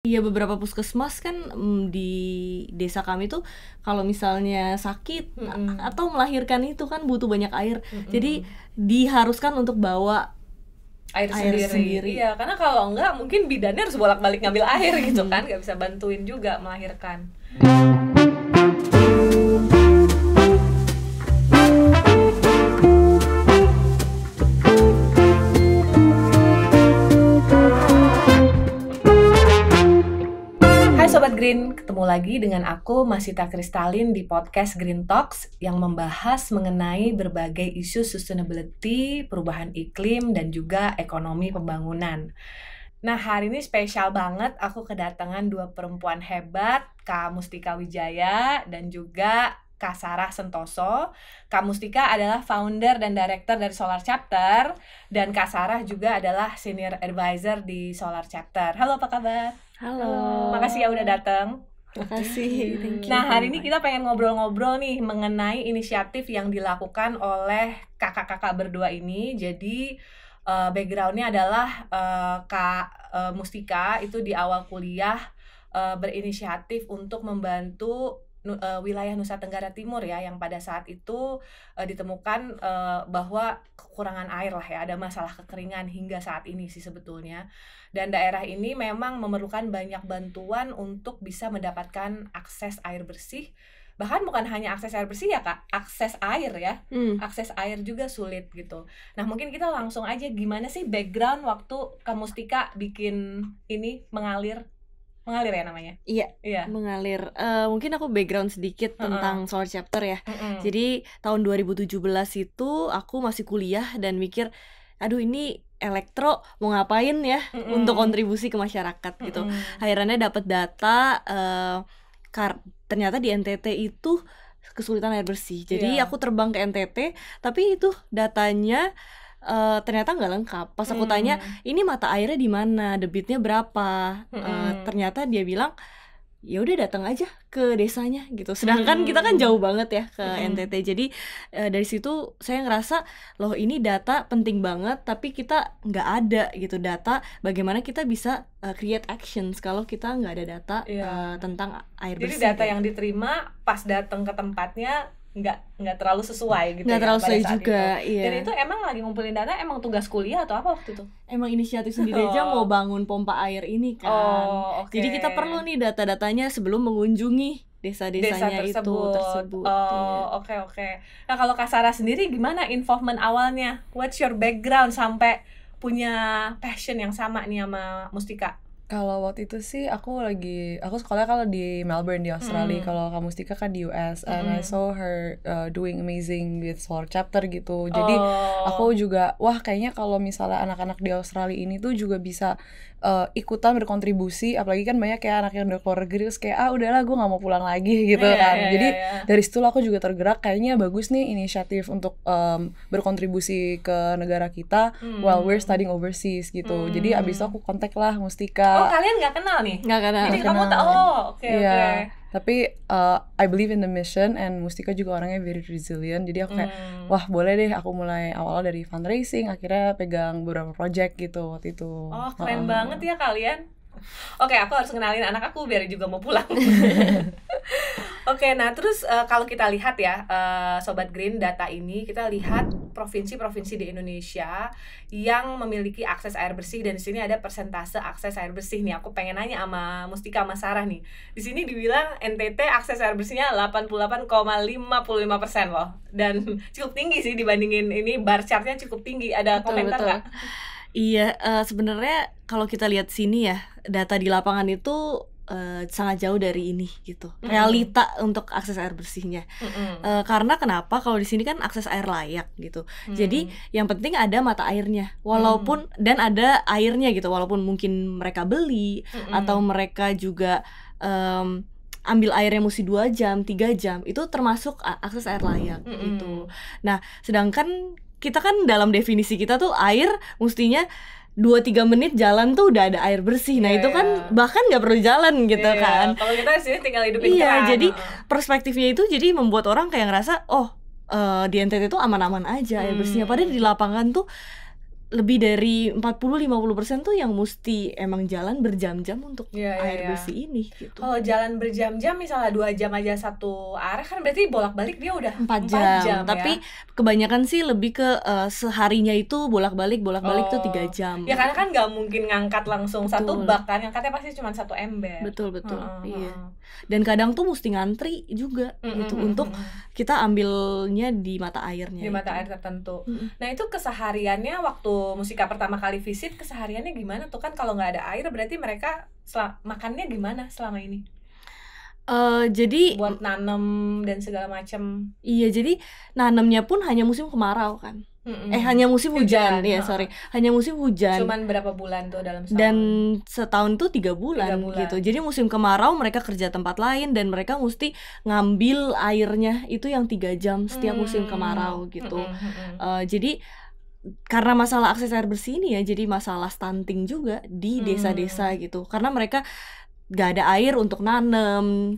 Iya, beberapa puskesmas kan di desa kami tuh kalau misalnya sakit atau melahirkan itu kan butuh banyak air. Jadi diharuskan untuk bawa air sendiri. sendiri. Iya, karena kalau enggak mungkin bidannya harus bolak-balik ngambil air gitu kan, nggak bisa bantuin juga melahirkan. Sobat Green, ketemu lagi dengan aku Masita Kristalin di podcast Green Talks yang membahas mengenai berbagai isu sustainability, perubahan iklim, dan juga ekonomi pembangunan. Nah, hari ini spesial banget, aku kedatangan dua perempuan hebat, Kak Mustika Wijaya dan juga Kak Sarah Sentoso. Kak Mustika adalah founder dan director dari Solar Chapter, dan Kak Sarah juga adalah senior advisor di Solar Chapter. Halo, apa kabar? Halo. Makasih ya udah datang. Makasih. Nah, hari ini kita pengen ngobrol-ngobrol nih mengenai inisiatif yang dilakukan oleh kakak-kakak berdua ini. Jadi backgroundnya adalah Kak Mustika itu di awal kuliah berinisiatif untuk membantu wilayah Nusa Tenggara Timur ya, yang pada saat itu ditemukan bahwa kekurangan air lah ya, ada masalah kekeringan hingga saat ini sih sebetulnya. Dan daerah ini memang memerlukan banyak bantuan untuk bisa mendapatkan akses air bersih. Bahkan bukan hanya akses air bersih ya Kak, akses air ya. Akses air juga sulit gitu. Nah, mungkin kita langsung aja, gimana sih background waktu Kak Mustika bikin ini mengalir ya namanya? Iya. Mengalir. Mungkin aku background sedikit tentang Solar Chapter ya. Jadi tahun 2017 itu aku masih kuliah dan mikir, aduh ini elektro mau ngapain ya untuk kontribusi ke masyarakat gitu. Akhirnya dapat data ternyata di NTT itu kesulitan air bersih. Jadi aku terbang ke NTT, tapi itu datanya ternyata nggak lengkap. Pas aku tanya, ini mata airnya di mana, debitnya berapa, ternyata dia bilang, ya udah datang aja ke desanya gitu. Sedangkan kita kan jauh banget ya ke NTT. Jadi dari situ saya ngerasa, loh ini data penting banget, tapi kita nggak ada gitu data bagaimana kita bisa create actions kalau kita nggak ada data tentang air bersih. Jadi data yang diterima pas datang ke tempatnya nggak terlalu sesuai gitu. Nggak terlalu sesuai juga, iya. Dan itu emang lagi ngumpulin data, emang tugas kuliah atau apa waktu itu? Emang inisiatif sendiri aja mau bangun pompa air ini kan. Jadi kita perlu nih data-datanya sebelum mengunjungi desa-desanya tersebut. Oke. Nah, kalau Kak Sarah sendiri gimana involvement awalnya? What's your background sampai punya passion yang sama nih sama Mustika? Kalau waktu itu sih aku sekolah kalau di Melbourne di Australia. Kalau Kak Mustika kan di US, and I saw her doing amazing with Solar Chapter gitu. Jadi aku juga kayaknya kalau misalnya anak-anak di Australia ini tuh juga bisa ikutan berkontribusi, apalagi kan banyak kayak anak yang udah keluar negeri terus kayak udahlah gue nggak mau pulang lagi gitu kan. Jadi dari situ aku juga tergerak, kayaknya bagus nih inisiatif untuk berkontribusi ke negara kita while we're studying overseas gitu. Jadi abis itu aku kontak lah Mustika. Oh, kalian nggak kenal nih? Nggak kenal. Jadi kamu tahu? Oke. Tapi I believe in the mission, and Mustika juga orangnya very resilient. Jadi aku kayak wah boleh deh, aku mulai awal dari fundraising, akhirnya pegang beberapa project gitu waktu itu. Oh, keren banget ya kalian. Oke, aku harus kenalin anak aku biar juga mau pulang. Oke, nah terus kalau kita lihat ya Sobat Green, data ini kita lihat provinsi-provinsi di Indonesia yang memiliki akses air bersih, dan di sini ada persentase akses air bersih nih. Aku pengen nanya sama Mustika sama Sarah nih. Di sini dibilang NTT akses air bersihnya 88,55% loh. Dan cukup tinggi sih dibandingin ini, bar chartnya cukup tinggi. Ada komentar nggak? Iya, sebenarnya kalau kita lihat sini ya, data di lapangan itu sangat jauh dari ini gitu. Realita untuk akses air bersihnya. Karena kenapa? Kalau di sini kan akses air layak gitu. Jadi yang penting ada mata airnya. Walaupun dan ada airnya gitu, walaupun mungkin mereka beli atau mereka juga ambil airnya mesti 2 jam, 3 jam, itu termasuk akses air layak gitu. Nah, sedangkan kita kan dalam definisi kita tuh air mestinya 2-3 menit jalan tuh udah ada air bersih. Nah itu kan bahkan nggak perlu jalan gitu kan. Kalau kita di sini tinggal hidupin keran. Jadi perspektifnya itu jadi membuat orang kayak ngerasa di NTT tuh aman-aman aja air bersihnya. Padahal di lapangan tuh lebih dari 40-50% tuh yang mesti emang jalan berjam-jam untuk air bersih ini gitu. Kalau jalan berjam-jam misalnya 2 jam aja satu arah kan berarti bolak-balik dia udah 4 jam. Tapi kebanyakan sih lebih ke seharinya itu bolak-balik tuh 3 jam. Ya karena kan nggak mungkin ngangkat langsung satu bak kan, ngangkatnya pasti cuma 1 ember. Betul. Iya. Dan kadang tuh mesti ngantri juga gitu untuk kita ambilnya di mata airnya. Di mata air tertentu. Nah itu kesehariannya waktu Musikah pertama kali visit, kesehariannya gimana tuh? Kan kalau nggak ada air berarti mereka makannya gimana selama ini? Jadi buat nanem dan segala macam. Iya, jadi nanemnya pun hanya musim kemarau kan. Hanya musim hujan ya, hanya musim hujan. Cuman berapa bulan tuh dalam setahun? Dan setahun tuh 3 bulan gitu. Jadi musim kemarau mereka kerja tempat lain dan mereka mesti ngambil airnya itu yang 3 jam setiap musim kemarau gitu. Jadi karena masalah akses air bersih ini ya, jadi masalah stunting juga di desa-desa gitu. Karena mereka gak ada air untuk nanem.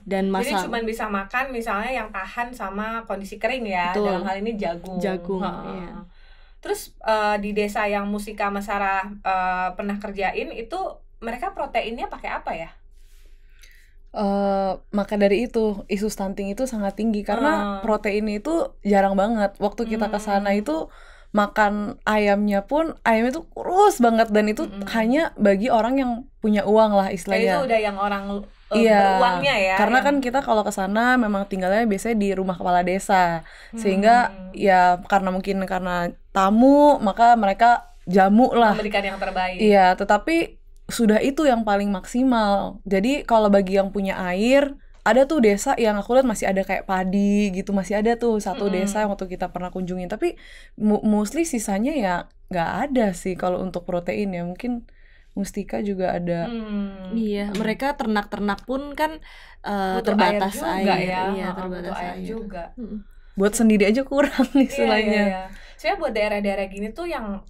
Dan jadi cuma bisa makan misalnya yang tahan sama kondisi kering ya. Betul. Dalam hal ini jagung. Iya. Terus di desa yang Musikah sama Sarah pernah kerjain itu mereka proteinnya pakai apa ya? Maka dari itu isu stunting itu sangat tinggi karena protein itu jarang banget. Waktu kita ke sana itu makan ayamnya itu kurus banget dan itu hanya bagi orang yang punya uang lah istilahnya. Itu udah yang orang beruangnya ya. Karena kan kita kalau ke sana memang tinggalnya biasanya di rumah kepala desa. Sehingga ya karena tamu maka mereka jamu lah. Memberikan yang terbaik. Iya, tetapi sudah itu yang paling maksimal. Jadi kalau bagi yang punya air, ada tuh desa yang aku lihat masih ada kayak padi gitu, masih ada tuh satu desa yang waktu kita pernah kunjungin. Tapi mostly sisanya ya nggak ada sih kalau untuk protein ya. Mungkin Mustika juga ada. Iya, mereka ternak-ternak pun kan terbatas air. Iya, terbatas air juga. Buat sendiri aja kurang istilahnya. Iya. Sebenarnya buat daerah-daerah gini tuh yang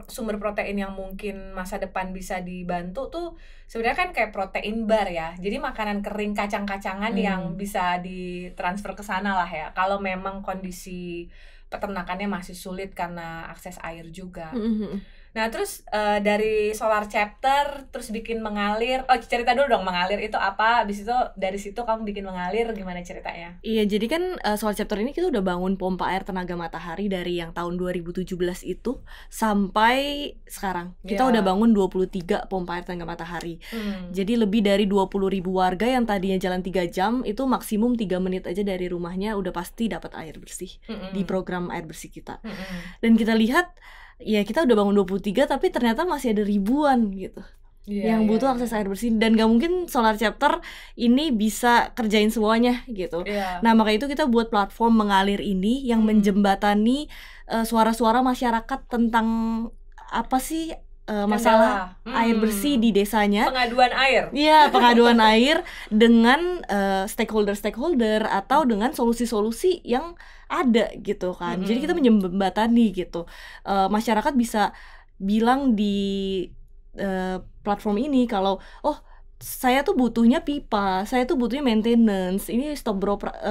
sumber protein yang mungkin masa depan bisa dibantu tuh sebenarnya kan kayak protein bar ya. Jadi makanan kering kacang-kacangan yang bisa ditransfer ke sana lah ya. Kalau memang kondisi peternakannya masih sulit karena akses air juga. Nah terus dari Solar Chapter terus bikin Mengalir. Oh cerita dulu dong Mengalir itu apa? Abis itu dari situ kamu bikin Mengalir, gimana ceritanya? Iya jadi kan Solar Chapter ini kita udah bangun pompa air tenaga matahari dari yang tahun 2017 itu sampai sekarang. Kita udah bangun 23 pompa air tenaga matahari. Jadi lebih dari 20.000 warga yang tadinya jalan 3 jam itu maksimum 3 menit aja dari rumahnya udah pasti dapat air bersih di program air bersih kita. Dan kita lihat ya kita udah bangun 23 tapi ternyata masih ada ribuan gitu yang butuh akses air bersih dan gak mungkin Solar Chapter ini bisa kerjain semuanya gitu. Nah maka itu kita buat platform Mengalir ini yang menjembatani suara-suara masyarakat tentang apa sih masalah air bersih di desanya. Pengaduan air. Iya, pengaduan air dengan stakeholder atau dengan solusi-solusi yang ada gitu kan. Jadi kita menjembatani gitu. Masyarakat bisa bilang di platform ini kalau saya tuh butuhnya pipa, saya tuh butuhnya maintenance, ini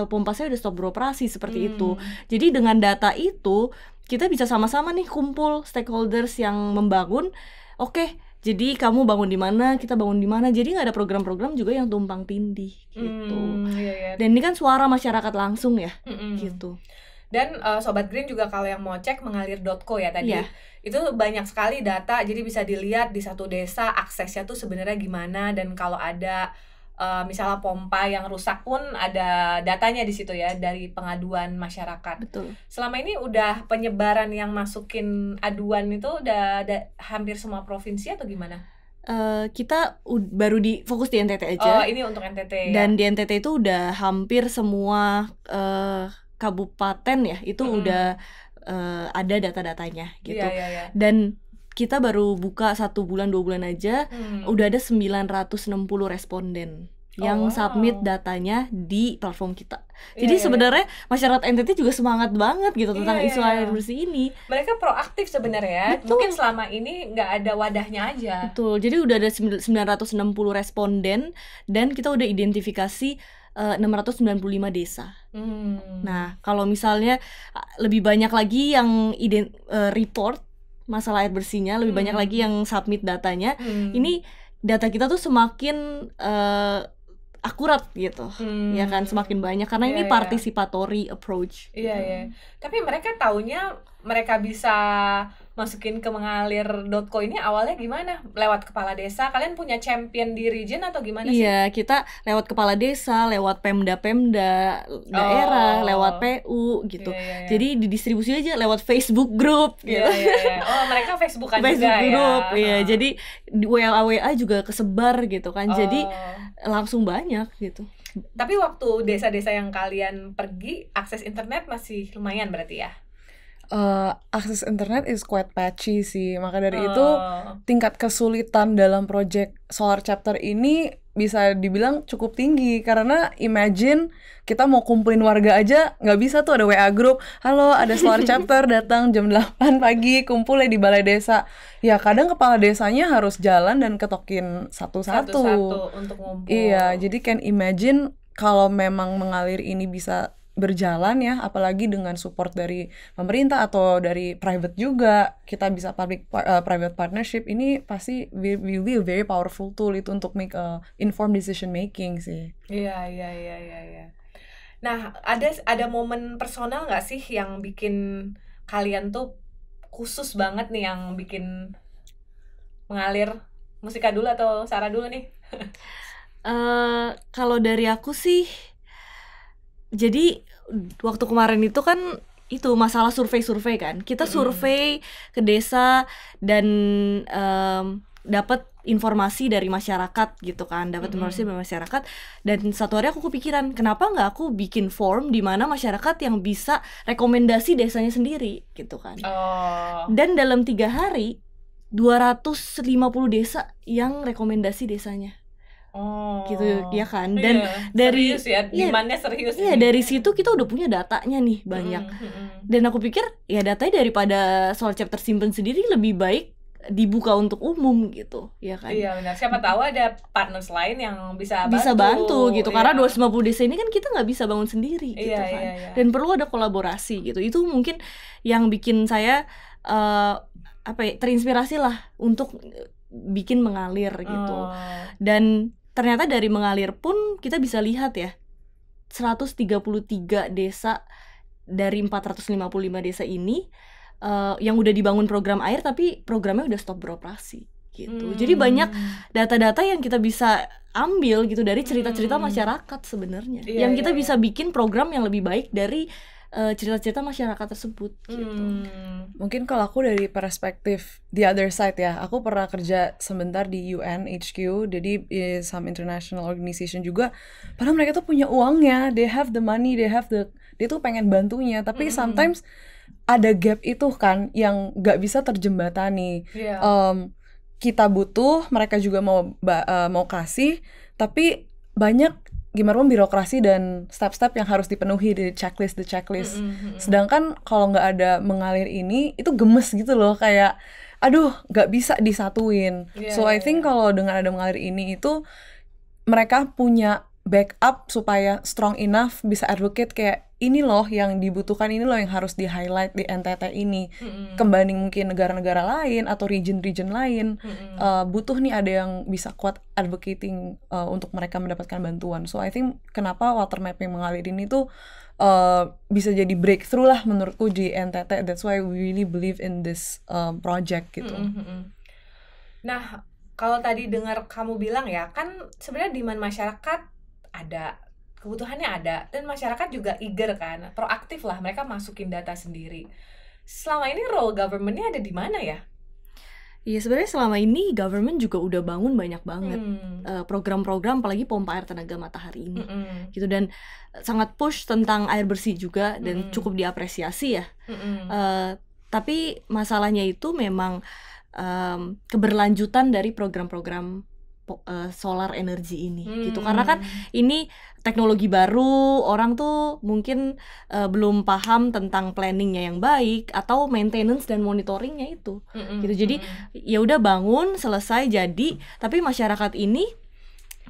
pompa saya udah stop beroperasi seperti itu. Jadi dengan data itu kita bisa sama-sama nih kumpul stakeholders yang membangun. Oke, jadi kamu bangun di mana, kita bangun di mana. Jadi nggak ada program-program juga yang tumpang tindih gitu. Dan ini kan suara masyarakat langsung ya, gitu. Dan Sobat Green juga kalau yang mau cek mengalir.co ya tadi, itu banyak sekali data. Jadi bisa dilihat di satu desa aksesnya tuh sebenarnya gimana dan kalau ada misalnya pompa yang rusak pun ada datanya di situ ya dari pengaduan masyarakat. Betul. Selama ini udah penyebaran yang masukin aduan itu udah ada hampir semua provinsi atau gimana? Kita baru fokus di NTT aja. Oh ini untuk NTT. Dan di NTT itu udah hampir semua kabupaten ya itu udah ada data-datanya gitu. Dan kita baru buka 1 bulan 2 bulan aja udah ada 960 responden yang submit datanya di platform kita. Jadi sebenarnya masyarakat NTT juga semangat banget gitu tentang isu air bersih ini. Mereka proaktif sebenarnya. Mungkin selama ini nggak ada wadahnya aja. Betul. Jadi udah ada 960 responden dan kita udah identifikasi 695 desa. Nah, kalau misalnya lebih banyak lagi yang report masalah air bersihnya, lebih banyak lagi yang submit datanya. Ini data kita tuh semakin akurat gitu, ya kan, semakin banyak karena ini participatory approach. Iya. Tapi mereka taunya mereka bisa masukin ke mengalir.co ini awalnya gimana? Lewat kepala desa? Kalian punya champion di region atau gimana sih? Iya, kita lewat kepala desa, lewat pemda daerah, lewat PU gitu. Jadi didistribusi aja lewat Facebook group gitu. Iya. Oh, mereka Facebookan Facebook juga group, ya. Jadi WA juga kesebar gitu kan. Jadi langsung banyak gitu. Tapi waktu desa-desa yang kalian pergi, akses internet masih lumayan berarti ya? Akses internet is quite patchy sih, maka dari itu tingkat kesulitan dalam project Solar Chapter ini bisa dibilang cukup tinggi, karena imagine kita mau kumpulin warga aja nggak bisa tuh, ada WA group, halo ada Solar Chapter datang jam 8 pagi kumpul di balai desa. Ya kadang kepala desanya harus jalan dan ketokin satu-satu untuk ngumpul. Iya, jadi can imagine kalau memang mengalir ini bisa berjalan ya, apalagi dengan support dari pemerintah atau dari private juga, kita bisa private partnership, ini pasti will be a very powerful tool itu untuk make a informed decision making sih. Iya. Nah, ada momen personal nggak sih yang bikin kalian tuh khusus banget nih, yang bikin mengalir? Mustika dulu atau Sarah dulu nih? Kalau dari aku sih, jadi waktu kemarin itu kan itu masalah survei kan, kita survei ke desa dan dapat informasi dari masyarakat gitu kan, informasi dari masyarakat. Dan satu hari aku kepikiran, kenapa nggak aku bikin form di mana masyarakat yang bisa rekomendasi desanya sendiri gitu kan. Dan dalam 3 hari 250 desa yang rekomendasi desanya. Gitu ya kan. Dan dari serius ya, demand-nya serius. Iya, dari situ kita udah punya datanya nih banyak. Dan aku pikir ya datanya daripada Solar Chapter simpen sendiri lebih baik dibuka untuk umum gitu, ya kan. Iya benar. Siapa tahu ada partners lain yang bisa bantu gitu. Karena 250 desa ini kan kita nggak bisa bangun sendiri gitu kan. Dan perlu ada kolaborasi gitu. Itu mungkin yang bikin saya terinspirasi lah untuk bikin mengalir gitu. Dan ternyata dari mengalir pun kita bisa lihat ya, 133 desa dari 455 desa ini yang udah dibangun program air tapi programnya udah stop beroperasi gitu. Jadi banyak data-data yang kita bisa ambil gitu dari cerita-cerita masyarakat sebenarnya. Yang kita bisa bikin program yang lebih baik dari cerita-cerita masyarakat tersebut gitu. Mungkin kalau aku dari perspektif the other side ya, aku pernah kerja sebentar di UN HQ, jadi some international organization juga. Padahal mereka tuh punya uangnya, they have the money, dia tuh pengen bantunya, tapi sometimes ada gap itu kan yang nggak bisa terjembatani. Kita butuh, mereka juga mau kasih, tapi banyak gimana birokrasi dan step-step yang harus dipenuhi di checklist. Sedangkan kalau nggak ada mengalir ini, itu gemes gitu loh, kayak aduh nggak bisa disatuin. So I think kalau dengan ada mengalir ini itu mereka punya backup supaya strong enough bisa advocate kayak ini loh yang dibutuhkan, ini loh yang harus di-highlight di NTT ini. Kembanding mungkin negara-negara lain atau region-region lain, butuh nih ada yang bisa kuat advocating untuk mereka mendapatkan bantuan. So I think kenapa water mapping mengalir ini tuh bisa jadi breakthrough lah menurutku di NTT. That's why we really believe in this project gitu. Nah, kalau tadi dengar kamu bilang ya, kan sebenarnya demand masyarakat ada, kebutuhannya ada, dan masyarakat juga eager kan, proaktif lah, mereka masukin data sendiri. Selama ini role government-nya ada di mana ya? Iya, sebenarnya selama ini government juga udah bangun banyak banget program-program, apalagi pompa air tenaga matahari ini gitu, dan sangat push tentang air bersih juga dan cukup diapresiasi ya. Tapi masalahnya itu memang keberlanjutan dari program-program solar energy ini gitu, karena kan ini teknologi baru, orang tuh mungkin belum paham tentang planningnya yang baik atau maintenance dan monitoringnya itu gitu. Jadi ya udah bangun selesai jadi, tapi masyarakat ini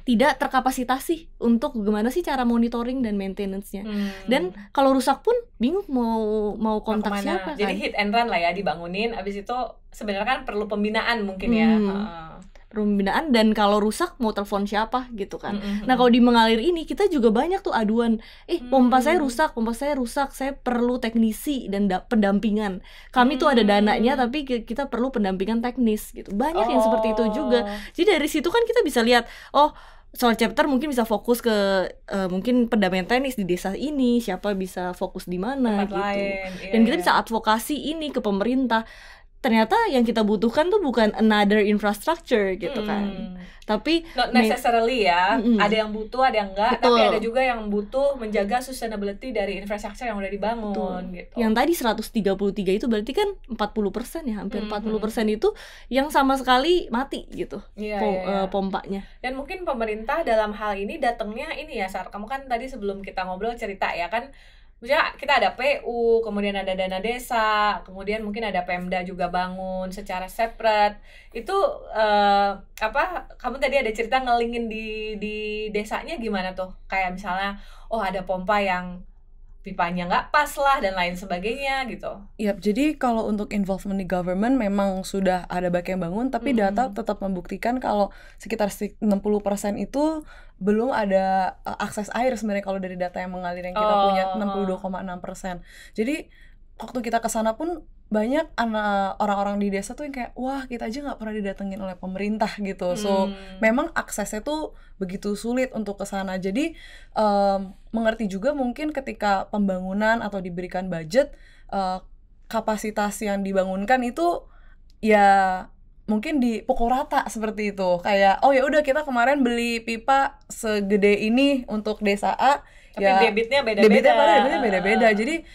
tidak terkapasitasi untuk gimana sih cara monitoring dan maintenance-nya. Dan kalau rusak pun bingung mau kontak siapa kan. Jadi hit and run lah ya, dibangunin, abis itu sebenarnya kan perlu pembinaan mungkin ya. Pembinaan, dan kalau rusak mau telepon siapa gitu kan. Nah kalau di Mengalir ini kita juga banyak tuh aduan, pompa saya rusak, saya perlu teknisi dan pendampingan. Kami tuh ada dananya tapi kita perlu pendampingan teknis gitu. Banyak yang seperti itu juga. Jadi dari situ kan kita bisa lihat, oh Soul Chapter mungkin bisa fokus ke mungkin pendampingan teknis di desa ini, siapa bisa fokus di mana gitu. Dan kita bisa advokasi ini ke pemerintah. Ternyata yang kita butuhkan tuh bukan another infrastructure gitu kan, tapi not necessarily ya, ada yang butuh, ada yang enggak, tapi ada juga yang butuh menjaga sustainability dari infrastruktur yang udah dibangun gitu. Yang tadi 133 itu berarti kan 40% ya, hampir 40% itu yang sama sekali mati gitu, pompanya. Dan mungkin pemerintah dalam hal ini datangnya ini ya, Sar, kamu kan tadi sebelum kita ngobrol cerita ya kan, misalnya kita ada PU, kemudian ada dana desa, kemudian mungkin ada Pemda juga bangun secara separate. Itu kamu tadi ada cerita ngelingin di desanya gimana tuh? Kayak misalnya, oh ada pompa yang pipanya nggak pas lah dan lain sebagainya gitu. Yap, jadi kalau untuk involvement di government memang sudah ada banyak yang bangun, tapi data tetap membuktikan kalau sekitar 60% itu belum ada akses air sebenarnya kalau dari data yang mengalir yang kita punya 62,6%. Jadi waktu kita kesana pun banyak orang-orang di desa tuh yang kayak, wah kita aja nggak pernah didatengin oleh pemerintah gitu. So memang aksesnya tuh begitu sulit untuk kesana. Jadi mengerti juga mungkin ketika pembangunan atau diberikan budget, kapasitas yang dibangunkan itu ya mungkin dipukul rata seperti itu. Kayak oh ya udah kita kemarin beli pipa segede ini untuk desa A, tapi ya, debitnya beda-beda. Jadi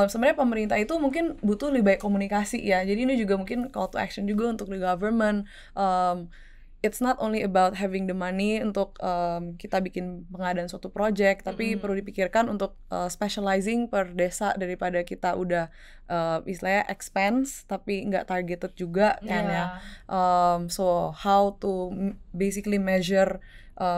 sebenarnya pemerintah itu mungkin butuh lebih baik komunikasi ya. Jadi ini juga mungkin call to action juga untuk the government. It's not only about having the money untuk kita bikin pengadaan suatu project, tapi perlu dipikirkan untuk specializing per desa daripada kita udah istilahnya expense tapi nggak targeted juga kan ya. So how to basically measure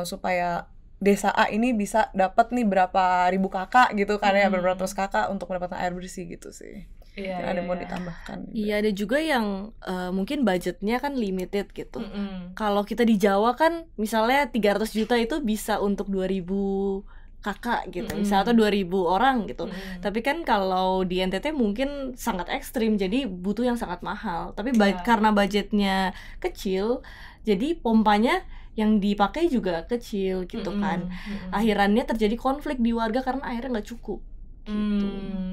supaya desa A ini bisa dapat nih berapa ribu kakak gitu kan ya, berapa ratus kakak untuk mendapatkan air bersih gitu sih. Ada mau ditambahkan. Iya, ada juga yang mungkin budgetnya kan limited gitu. Kalau kita di Jawa kan misalnya 300 juta itu bisa untuk 2.000 kakak gitu, misalnya, atau 2.000 orang gitu. Tapi kan kalau di NTT mungkin sangat ekstrim, jadi butuh yang sangat mahal. Tapi karena budgetnya kecil, jadi pompanya yang dipakai juga kecil gitu kan. Akhirannya terjadi konflik di warga karena airnya nggak cukup.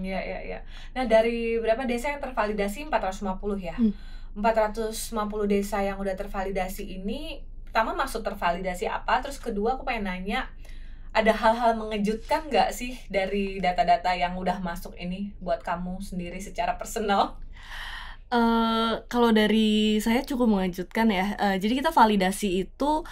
Ya. Nah dari berapa desa yang tervalidasi? 450 ya. 450 desa yang udah tervalidasi ini, pertama maksud tervalidasi apa? Terus kedua aku pengen nanya, ada hal-hal mengejutkan nggak sih dari data-data yang udah masuk ini buat kamu sendiri secara personal? Kalau dari saya cukup mengejutkan ya. Jadi kita validasi itu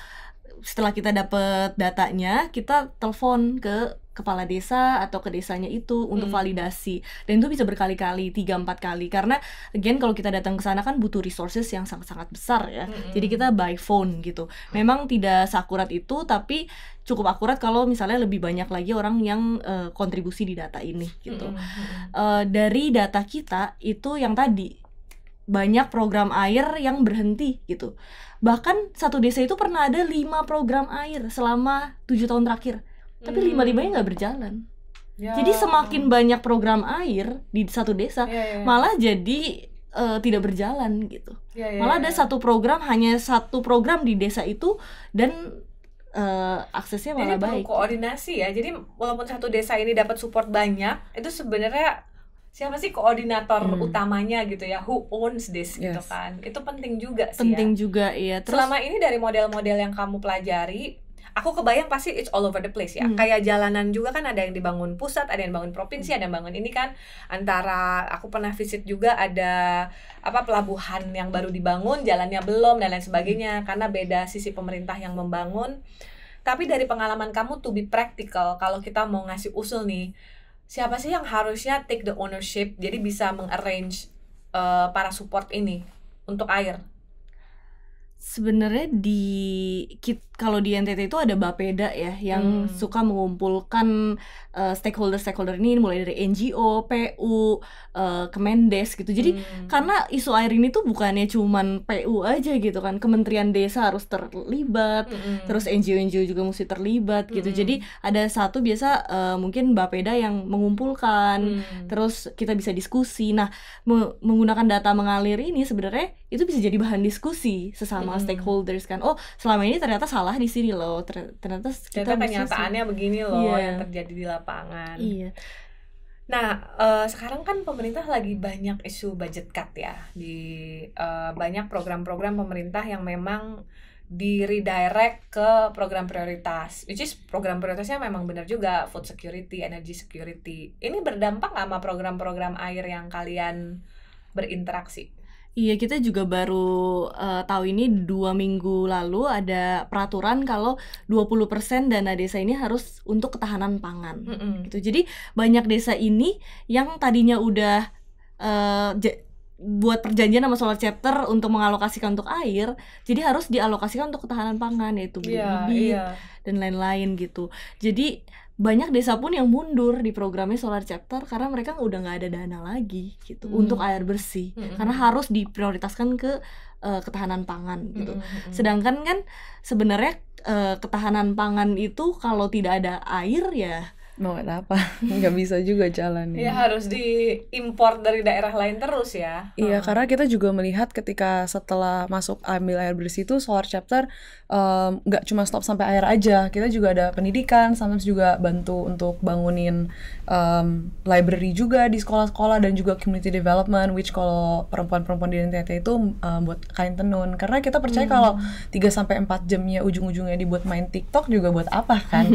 setelah kita dapat datanya, kita telepon ke kepala desa atau ke desanya itu untuk validasi, dan itu bisa berkali-kali, 3-4 kali, karena again kalau kita datang ke sana kan butuh resources yang sangat-sangat besar ya. Jadi kita by phone gitu. Memang tidak seakurat itu, tapi cukup akurat kalau misalnya lebih banyak lagi orang yang kontribusi di data ini gitu. Dari data kita itu yang tadi banyak program air yang berhenti gitu. Bahkan satu desa itu pernah ada 5 program air selama 7 tahun terakhir, tapi 5-5-nya nggak berjalan. Jadi semakin banyak program air di satu desa, malah jadi tidak berjalan gitu. Malah ada satu program, hanya satu program di desa itu, dan aksesnya malah baik. Jadi perlu koordinasi ya. Jadi walaupun satu desa ini dapat support banyak, itu sebenarnya siapa sih koordinator utamanya gitu ya, who owns this gitu kan. Itu penting juga sih. Penting juga ya. Terus selama ini dari model-model yang kamu pelajari, aku kebayang pasti it's all over the place ya. Kayak jalanan juga kan ada yang dibangun pusat, ada yang dibangun provinsi, ada yang bangun ini kan. Antara aku pernah visit juga ada pelabuhan yang baru dibangun, jalannya belum dan lain sebagainya, karena beda sisi pemerintah yang membangun. Tapi dari pengalaman kamu to be practical, kalau kita mau ngasih usul nih, siapa sih yang harusnya take the ownership, jadi bisa mengarrange para support ini untuk air? Sebenarnya kalau di NTT itu ada Bapeda ya yang suka mengumpulkan stakeholder ini mulai dari NGO, PU, Kemendes gitu. Jadi karena isu air ini tuh bukannya cuman PU aja gitu kan, Kementerian Desa harus terlibat, terus NGO juga mesti terlibat gitu. Jadi ada satu biasa mungkin Bapeda yang mengumpulkan, terus kita bisa diskusi. Nah, menggunakan data mengalir ini sebenarnya itu bisa jadi bahan diskusi sesama stakeholders kan. Oh, selama ini ternyata salah di sini loh. Ternyata kenyataannya begini loh yang terjadi di lapangan. Iya. Nah, sekarang kan pemerintah lagi banyak isu budget cut ya di banyak program-program pemerintah yang memang di redirect ke program prioritas, which is program prioritasnya memang benar juga, food security, energy security. Ini berdampak nggak sama program-program air yang kalian berinteraksi? Iya, kita juga baru tahu ini 2 minggu lalu ada peraturan kalau 20% dana desa ini harus untuk ketahanan pangan gitu. Jadi banyak desa ini yang tadinya udah buat perjanjian sama Solar Chapter untuk mengalokasikan untuk air, jadi harus dialokasikan untuk ketahanan pangan, yaitu bibit dan lain-lain gitu. Jadi banyak desa pun yang mundur di programnya Solar Chapter karena mereka udah nggak ada dana lagi gitu untuk air bersih, karena harus diprioritaskan ke ketahanan pangan gitu. Sedangkan kan sebenarnya ketahanan pangan itu kalau tidak ada air ya mau apa, nggak bisa juga jalan. Ya harus diimpor dari daerah lain terus ya. Iya, karena kita juga melihat ketika setelah masuk ambil air bersih itu Solar Chapter nggak cuma stop sampai air aja, kita juga ada pendidikan, sometimes juga bantu untuk bangunin library juga di sekolah-sekolah dan juga community development, which kalau perempuan-perempuan di NTT itu buat kain tenun, karena kita percaya kalau 3-4 jamnya ujung-ujungnya dibuat main TikTok juga buat apa kan.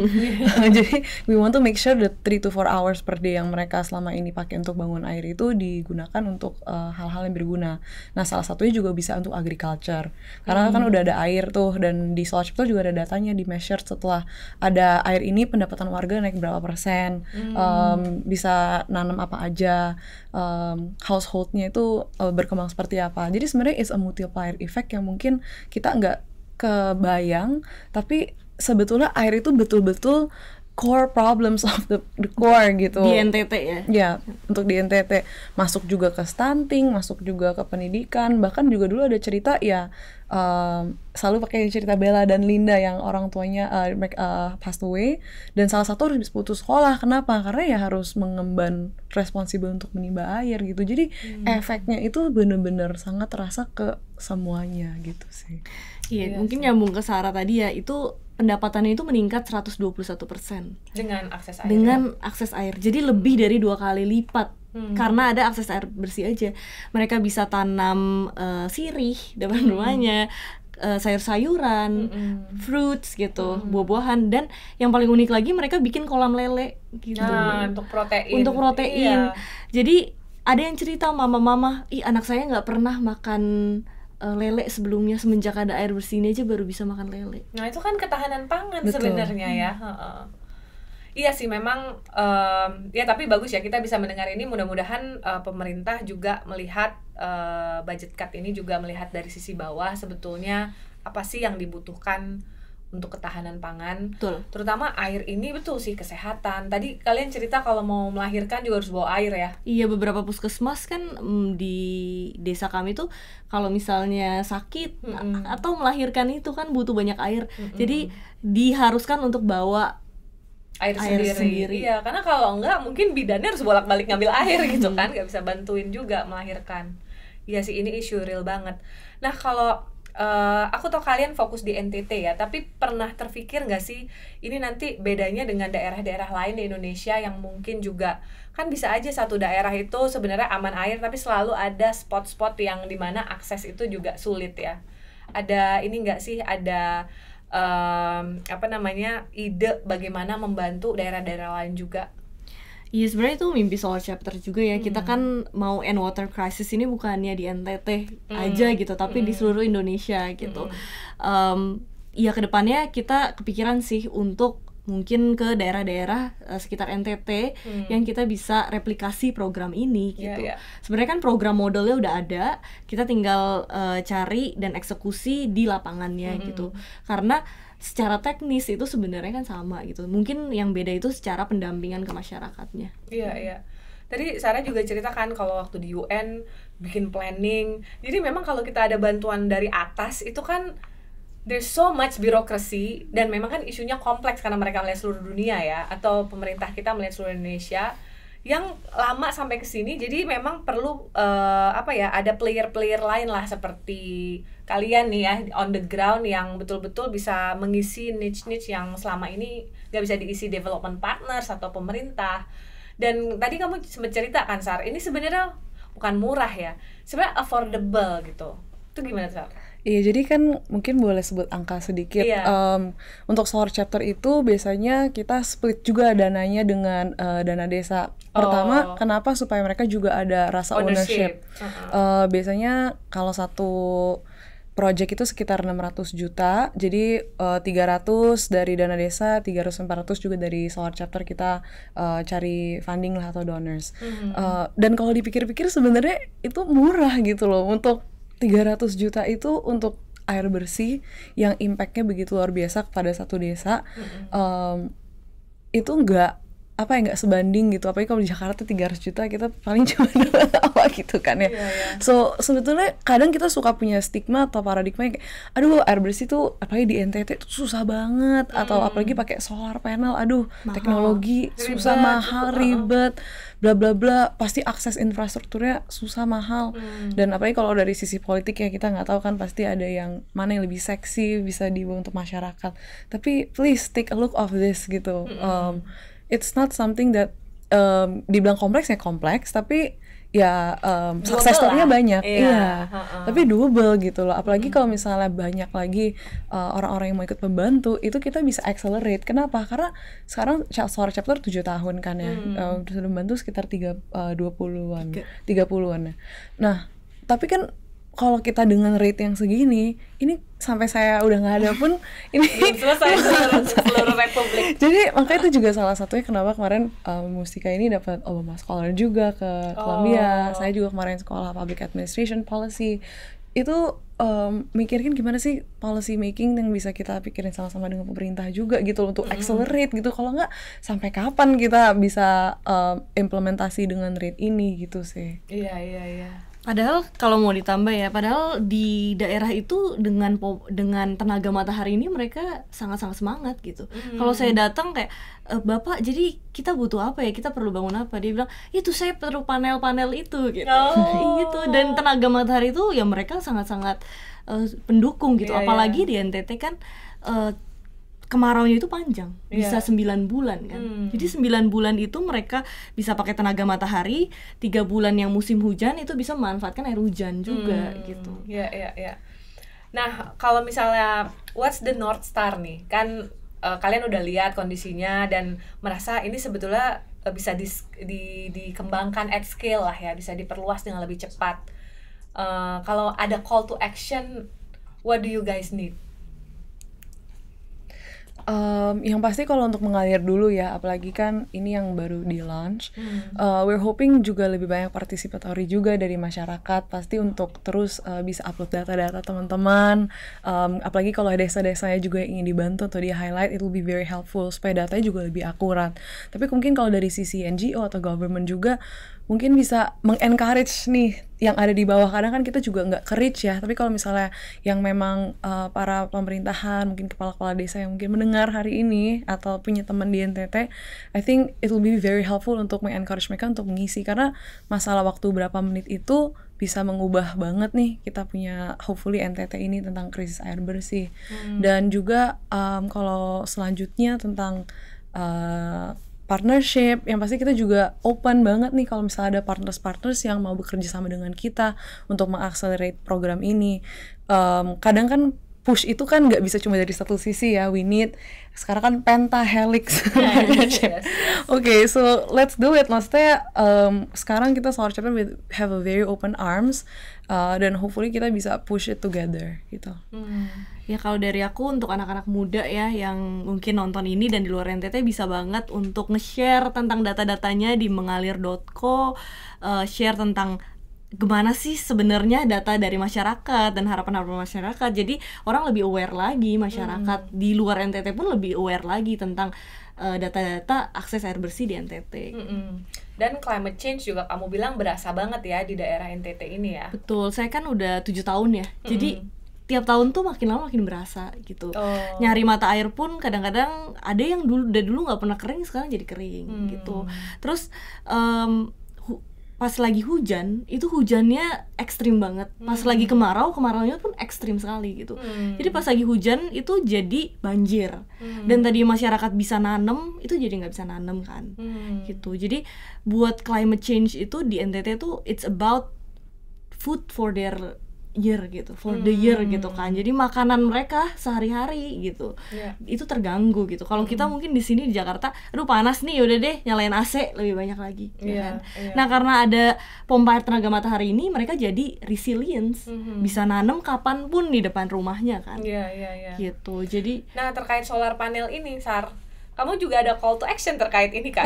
Jadi we want to make sure the 3-4 hours per day yang mereka selama ini pakai untuk bangun air itu digunakan untuk hal-hal yang berguna. Nah, salah satunya juga bisa untuk agriculture, karena kan udah ada air tuh, dan di Solar Chapter juga ada datanya di measure setelah ada air ini pendapatan warga naik berapa persen, bisa nanam apa aja, householdnya itu berkembang seperti apa. Jadi sebenarnya it's a multiplier effect yang mungkin kita nggak kebayang, tapi sebetulnya air itu betul-betul core problems of the core gitu. Di NTT ya? Ya, untuk di NTT. Masuk juga ke stunting, masuk juga ke pendidikan, bahkan juga dulu ada cerita ya, selalu pakai cerita Bella dan Linda yang orang tuanya passed away, dan salah satu harus putus sekolah. Kenapa? Karena ya harus mengemban responsibel untuk menimba air gitu. Jadi efeknya itu benar-benar sangat terasa ke semuanya gitu sih. Iya, mungkin nyambung ke Sarah tadi ya, itu pendapatannya itu meningkat 121% dengan akses air. Akses air. Jadi lebih dari 2 kali lipat. Karena ada akses air bersih aja. Mereka bisa tanam sirih depan rumahnya, sayur-sayuran, fruits gitu, buah-buahan, dan yang paling unik lagi mereka bikin kolam lele gitu. Nah, untuk protein. Iya. Jadi ada yang cerita mama-mama, anak saya nggak pernah makan lele sebelumnya, semenjak ada air bersih ini aja baru bisa makan lele. Nah, itu kan ketahanan pangan sebenarnya ya. Iya sih, memang ya, tapi bagus ya kita bisa mendengar ini. Mudah-mudahan pemerintah juga melihat budget cut ini, juga melihat dari sisi bawah sebetulnya apa sih yang dibutuhkan untuk ketahanan pangan. Betul. Terutama air ini, betul sih, kesehatan. Tadi kalian cerita kalau mau melahirkan juga harus bawa air ya. Iya, beberapa puskesmas kan di desa kami tuh kalau misalnya sakit atau melahirkan itu kan butuh banyak air. Jadi diharuskan untuk bawa air sendiri. Iya, karena kalau enggak mungkin bidannya harus bolak-balik ngambil air gitu kan, nggak bisa bantuin juga melahirkan. Iya sih, ini isu real banget. Nah, kalau aku tau kalian fokus di NTT ya, tapi pernah terpikir nggak sih ini nanti bedanya dengan daerah-daerah lain di Indonesia yang mungkin juga kan bisa aja satu daerah itu sebenarnya aman air, tapi selalu ada spot-spot yang dimana akses itu juga sulit ya. Ada ini nggak sih, ada ide bagaimana membantu daerah-daerah lain juga? Iya, sebenarnya itu mimpi Solar Chapter juga ya. Kita kan mau end water crisis ini bukannya di NTT aja gitu, tapi di seluruh Indonesia gitu. Ya kedepannya kita kepikiran sih untuk mungkin ke daerah-daerah sekitar NTT yang kita bisa replikasi program ini gitu. Sebenarnya kan program modelnya udah ada, kita tinggal cari dan eksekusi di lapangannya gitu. Karena secara teknis itu sebenarnya kan sama gitu. Mungkin yang beda itu secara pendampingan ke masyarakatnya. Iya. Tadi Sarah juga ceritakan kalau waktu di UN bikin planning. Jadi memang kalau kita ada bantuan dari atas itu kan there's so much birokrasi, dan memang kan isunya kompleks karena mereka melihat seluruh dunia ya, atau pemerintah kita melihat seluruh Indonesia yang lama sampai ke sini. Jadi memang perlu ada player-player lain lah seperti kalian nih ya on the ground yang betul-betul bisa mengisi niche-niche yang selama ini gak bisa diisi development partners atau pemerintah. Dan tadi kamu sempat cerita kan Sar, ini sebenarnya bukan murah ya, sebenarnya affordable gitu. Itu gimana Sar? Iya, jadi kan mungkin boleh sebut angka sedikit. Untuk Solar Chapter itu biasanya kita split juga dananya dengan dana desa. Pertama, kenapa? Supaya mereka juga ada rasa ownership. Biasanya kalau satu project itu sekitar 600 juta, jadi 300 dari dana desa, 300-400 juga dari Solar Chapter kita cari funding lah atau donors. Dan kalau dipikir-pikir sebenarnya itu murah gitu loh, untuk 300 juta itu untuk air bersih yang impactnya begitu luar biasa kepada satu desa. Itu nggak sebanding gitu. Apalagi kalau di Jakarta 300 juta kita paling cuma apa gitu kan ya. So sebetulnya kadang kita suka punya stigma atau paradigma yang kayak, aduh air bersih tuh apalagi di NTT tuh susah banget, atau apalagi pakai solar panel, aduh mahal, teknologi susah, mahal, ribet, bla bla bla, pasti akses infrastrukturnya susah, mahal. Dan apalagi kalau dari sisi politik ya, kita nggak tahu kan, pasti ada yang mana yang lebih seksi bisa dibawa untuk masyarakat. Tapi please take a look of this gitu. It's not something that dibilang kompleks ya kompleks, tapi ya success story-nya banyak. Tapi doable gitu loh. Apalagi kalau misalnya banyak lagi orang-orang yang mau ikut membantu, itu kita bisa accelerate. Kenapa? Karena sekarang Solar Chapter 7 tahun kan ya, sudah membantu sekitar 30-an. Nah, tapi kan kalau kita dengan rate yang segini, ini sampai saya udah nggak ada pun ini selesai seluruh Republik. Jadi makanya itu juga salah satunya kenapa kemarin Mustika ini dapat Obama Scholar juga ke Columbia. Saya juga kemarin sekolah Public Administration Policy. Itu mikirin gimana sih policy making yang bisa kita pikirin sama-sama dengan pemerintah juga gitu untuk accelerate gitu. Kalau nggak, sampai kapan kita bisa implementasi dengan rate ini gitu sih. Iya. Padahal kalau mau ditambah ya, padahal di daerah itu dengan tenaga matahari ini mereka sangat-sangat semangat gitu. Kalau saya datang kayak, Bapak, jadi kita butuh apa ya? Kita perlu bangun apa? Dia bilang, itu saya perlu panel-panel itu gitu. Gitu. Dan tenaga matahari itu ya mereka sangat-sangat pendukung gitu. Apalagi di NTT kan kemaraunya itu panjang, bisa 9 bulan kan. Jadi 9 bulan itu mereka bisa pakai tenaga matahari, 3 bulan yang musim hujan itu bisa memanfaatkan air hujan juga gitu. Iya. Nah, kalau misalnya what's the North Star nih? Kan kalian udah lihat kondisinya dan merasa ini sebetulnya bisa dikembangkan at scale lah ya, bisa diperluas dengan lebih cepat. Kalau ada call to action, what do you guys need? Yang pasti kalau untuk mengalir dulu ya, apalagi kan ini yang baru di launch, we're hoping juga lebih banyak participatory juga dari masyarakat, pasti untuk terus bisa upload data-data teman-teman, apalagi kalau desa-desanya juga yang ingin dibantu atau di highlight, it will be very helpful supaya datanya juga lebih akurat. Tapi mungkin kalau dari sisi NGO atau government juga mungkin bisa mengencourage nih yang ada di bawah. Kadang kan kita juga nggak ke-reach ya, tapi kalau misalnya yang memang para pemerintahan, mungkin kepala-kepala desa yang mungkin mendengar hari ini atau punya teman di NTT, I think it will be very helpful untuk mengencourage mereka untuk mengisi, karena masalah waktu berapa menit itu bisa mengubah banget nih kita punya hopefully NTT ini tentang krisis air bersih. Dan juga kalau selanjutnya tentang partnership, yang pasti kita juga open banget nih kalau misalnya ada partners yang mau bekerja sama dengan kita untuk mengaccelerate program ini. Kadang kan push itu kan nggak bisa cuma dari satu sisi ya, we need sekarang kan pentahelix partnership. Okay, so let's do it. Maksudnya sekarang kita Solar Chapter have a very open arms, dan hopefully kita bisa push it together gitu. Ya kalau dari aku untuk anak-anak muda ya yang mungkin nonton ini dan di luar NTT bisa banget untuk nge-share tentang data-datanya di mengalir.co, share tentang gimana sih sebenarnya data dari masyarakat dan harapan-harapan masyarakat. Jadi orang lebih aware lagi, masyarakat di luar NTT pun lebih aware lagi tentang data-data akses air bersih di NTT. Dan climate change juga kamu bilang berasa banget ya di daerah NTT ini ya. Betul, saya kan udah 7 tahun ya. Jadi tiap tahun tuh makin lama makin berasa gitu. Nyari mata air pun kadang-kadang ada yang dari dulu nggak pernah kering sekarang jadi kering gitu. Terus pas lagi hujan itu hujannya ekstrim banget. Pas lagi kemaraunya pun ekstrim sekali gitu. Jadi pas lagi hujan itu jadi banjir. Dan tadi masyarakat bisa nanem itu jadi nggak bisa nanem kan. Gitu. Jadi buat climate change itu di NTT tuh it's about food for their year gitu, for the year gitu kan. Jadi makanan mereka sehari-hari gitu, itu terganggu gitu. Kalau kita mungkin di sini di Jakarta, aduh panas nih, yaudah deh nyalain AC lebih banyak lagi, ya kan. Nah karena ada pompa air tenaga matahari ini, mereka jadi resilience, bisa nanam kapanpun di depan rumahnya kan. Gitu. Jadi. Nah terkait solar panel ini, Sar, kamu juga ada call to action terkait ini kan?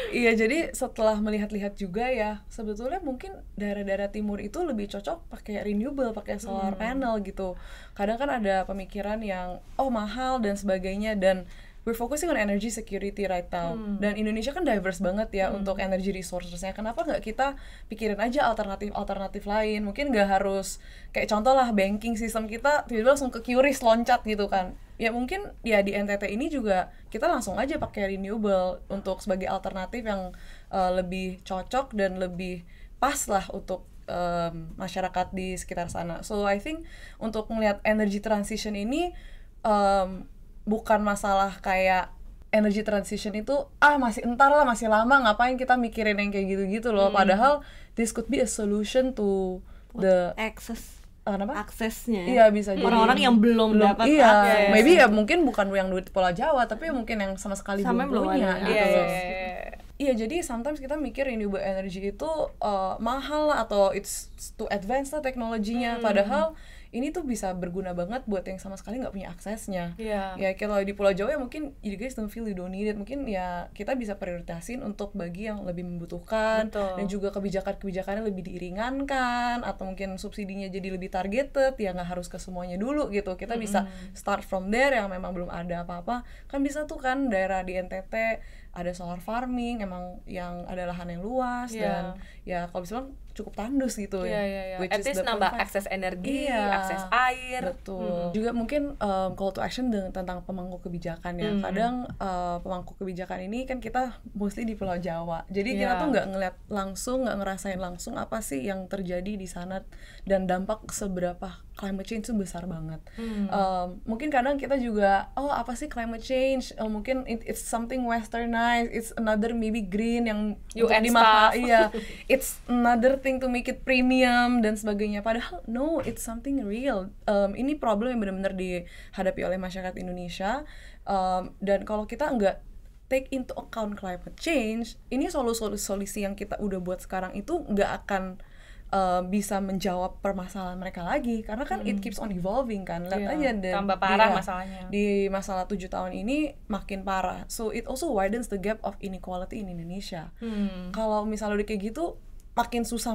Iya, jadi setelah melihat-lihat juga ya, sebetulnya mungkin daerah-daerah timur itu lebih cocok pakai renewable, pakai solar panel gitu. Kadang kan ada pemikiran yang mahal dan sebagainya, dan we're focusing on energy security right now. Dan Indonesia kan diverse banget ya untuk energy resources-nya. Kenapa nggak kita pikirin aja alternatif lain? Mungkin nggak harus kayak contoh lah banking system kita tiba-tiba langsung ke QRIS loncat gitu kan. Ya mungkin ya di NTT ini juga kita langsung aja pakai renewable untuk sebagai alternatif yang lebih cocok dan lebih pas lah untuk masyarakat di sekitar sana. So I think untuk melihat energy transition ini bukan masalah kayak energy transition itu masih entar lah, masih lama, ngapain kita mikirin yang kayak gitu-gitu loh. Padahal this could be a solution to the aksesnya. Iya, bisa jadi orang-orang yang belum dapat akses. Maybe ya mungkin bukan yang di Pulau Jawa, tapi mungkin yang sama sekali belum punya gitu. Iya, jadi sometimes kita mikir renewable energy itu mahal lah, atau it's too advanced lah teknologinya. Padahal ini tuh bisa berguna banget buat yang sama sekali nggak punya aksesnya. Ya kalau di Pulau Jawa ya mungkin you guys don't feel you don't need it. Mungkin ya kita bisa prioritasin untuk bagi yang lebih membutuhkan. Dan juga kebijakannya lebih diringankan, atau mungkin subsidinya jadi lebih targeted, ya nggak harus ke semuanya dulu gitu. Kita bisa start from there yang memang belum ada apa-apa. Kan bisa tuh kan daerah di NTT ada solar farming, emang yang ada lahan yang luas, dan ya kalau bisa cukup tandus gitu. At least nambah akses energi, akses air. Betul. Juga mungkin call to action tentang pemangku kebijakan ya. Kadang pemangku kebijakan ini kan kita mostly di Pulau Jawa. Jadi kita tuh nggak ngeliat langsung, nggak ngerasain langsung apa sih yang terjadi di sana, dan dampak seberapa climate change itu besar banget. Mungkin kadang kita juga apa sih climate change? Mungkin it's something westernized, it's another maybe green yang UN stuff. It's another thing to make it premium dan sebagainya. Padahal no, it's something real. Ini problem yang benar-benar dihadapi oleh masyarakat Indonesia. Dan kalau kita nggak take into account climate change, ini solusi yang kita udah buat sekarang itu nggak akan bisa menjawab permasalahan mereka lagi, karena kan it keeps on evolving kan. Lihat aja tambah parah masalahnya. Di masalah 7 tahun ini makin parah. So it also widens the gap of inequality in Indonesia. Kalau misalnya udah kayak gitu makin susah,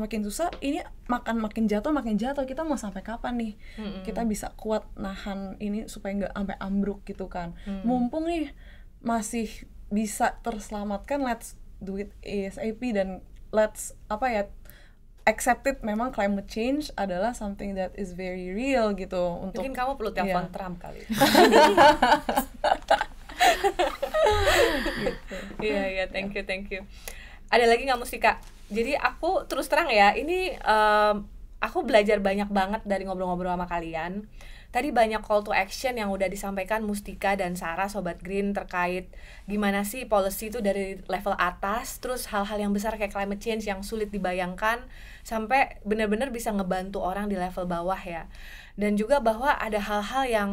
ini makin jatuh, kita mau sampai kapan nih kita bisa kuat nahan ini supaya nggak sampai ambruk gitu kan. Mumpung nih masih bisa terselamatkan, let's do it ASAP, dan let's accept it, memang climate change adalah something that is very real gitu. Mungkin kamu perlu telepon Trump kali. Iya, thank you. Ada lagi nggak Mustika? Jadi aku terus terang ya, ini aku belajar banyak banget dari ngobrol-ngobrol sama kalian. Tadi banyak call to action yang udah disampaikan Mustika dan Sarah, Sobat Green, terkait gimana sih policy itu dari level atas, terus hal-hal yang besar kayak climate change yang sulit dibayangkan, sampai benar-benar bisa ngebantu orang di level bawah ya. Dan juga bahwa ada hal-hal yang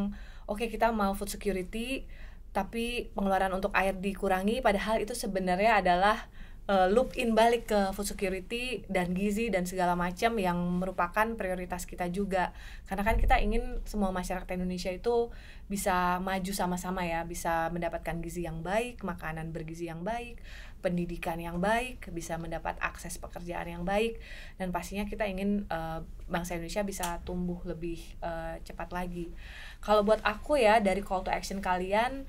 kita mau food security, tapi pengeluaran untuk air dikurangi, padahal itu sebenarnya adalah loop in balik ke food security dan gizi dan segala macam yang merupakan prioritas kita juga. Karena kan kita ingin semua masyarakat Indonesia itu bisa maju sama-sama ya, bisa mendapatkan gizi yang baik, makanan bergizi yang baik, pendidikan yang baik, bisa mendapat akses pekerjaan yang baik, dan pastinya kita ingin bangsa Indonesia bisa tumbuh lebih cepat lagi. Kalau buat aku ya, dari call to action kalian,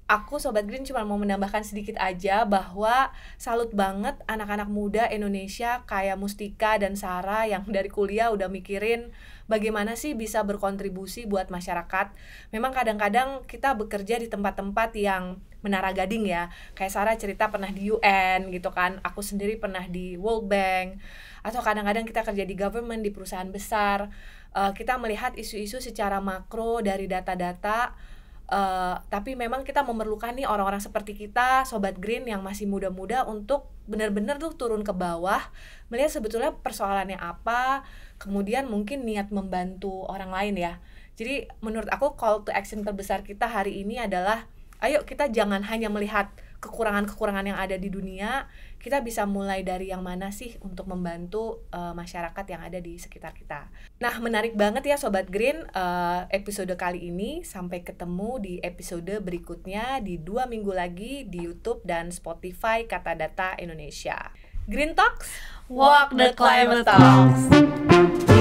aku Sobat Green cuma mau menambahkan sedikit aja bahwa salut banget anak-anak muda Indonesia kayak Mustika dan Sarah yang dari kuliah udah mikirin bagaimana sih bisa berkontribusi buat masyarakat. Memang kadang-kadang kita bekerja di tempat-tempat yang menara gading ya. Kayak Sarah cerita pernah di UN gitu kan, aku sendiri pernah di World Bank, atau kadang-kadang kita kerja di government, di perusahaan besar. Kita melihat isu-isu secara makro dari data-data. Tapi memang kita memerlukan nih orang-orang seperti kita, Sobat Green yang masih muda-muda, untuk benar-benar tuh turun ke bawah, melihat sebetulnya persoalannya apa, kemudian mungkin niat membantu orang lain ya. Jadi menurut aku call to action terbesar kita hari ini adalah, ayo kita jangan hanya melihat kekurangan-kekurangan yang ada di dunia, kita bisa mulai dari yang mana sih untuk membantu masyarakat yang ada di sekitar kita. Nah, menarik banget ya Sobat Green episode kali ini. Sampai ketemu di episode berikutnya di 2 minggu lagi di YouTube dan Spotify Kata Data Indonesia. Green Talks, Walk the Climate Talks.